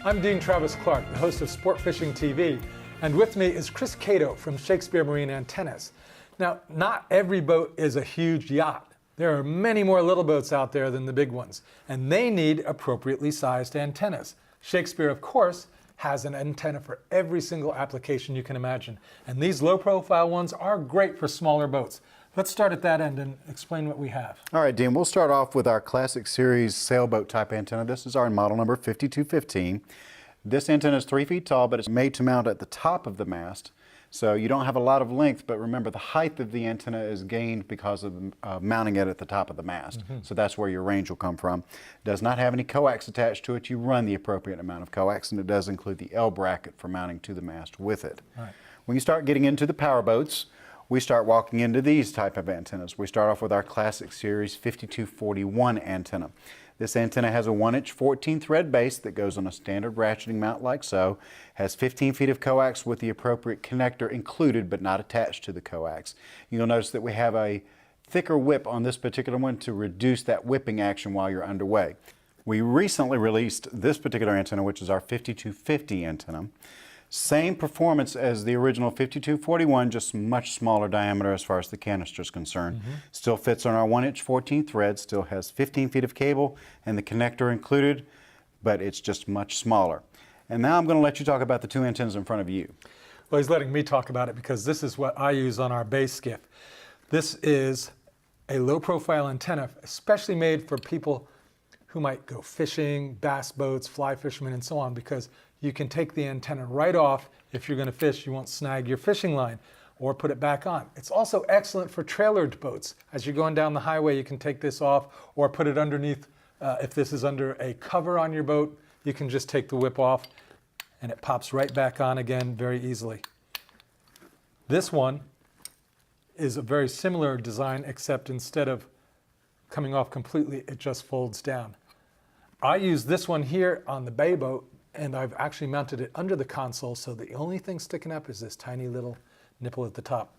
I'm Dean Travis Clark, the host of Sport Fishing TV, and with me is Chris Cato from Shakespeare Marine Antennas. Now, not every boat is a huge yacht. There are many more little boats out there than the big ones, and they need appropriately sized antennas. Shakespeare, of course, has an antenna for every single application you can imagine, and these low-profile ones are great for smaller boats. Let's start at that end and explain what we have. All right, Dean, we'll start off with our classic series sailboat type antenna. This is our model number 5215. This antenna is 3 feet tall, but it's made to mount at the top of the mast. So you don't have a lot of length, but remember the height of the antenna is gained because of mounting it at the top of the mast. So that's where your range will come from. It does not have any coax attached to it. You run the appropriate amount of coax, and it does include the L bracket for mounting to the mast with it. Right. When you start getting into the power boats, we start walking into these type of antennas. We start off with our classic series 5241 antenna. This antenna has a 1-inch 14-thread base that goes on a standard ratcheting mount like so, has 15 feet of coax with the appropriate connector included but not attached to the coax. You'll notice that we have a thicker whip on this particular one to reduce that whipping action while you're underway. We recently released this particular antenna, which is our 5250 antenna. Same performance as the original 5241, just much smaller diameter as far as the canister is concerned. Still fits on our 1-inch 14 thread, still has 15 feet of cable and the connector included, but it's just much smaller. And now I'm going to let you talk about the two antennas in front of you. Well, he's letting me talk about it because this is what I use on our base skiff. This is a low-profile antenna, especially made for people who might go fishing, bass boats, fly fishermen, and so on, because you can take the antenna right off. If you're going to fish, you won't snag your fishing line, or put it back on. It's also excellent for trailered boats. As you're going down the highway, you can take this off or put it underneath. If this is under a cover on your boat, you can just take the whip off and it pops right back on again very easily. This one is a very similar design, except instead of coming off completely, it just folds down. I use this one here on the bay boat, and I've actually mounted it under the console, so the only thing sticking up is this tiny little nipple at the top.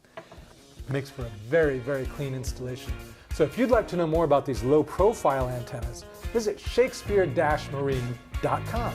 Makes for a very, very clean installation. So if you'd like to know more about these low-profile antennas, visit shakespeare-marine.com.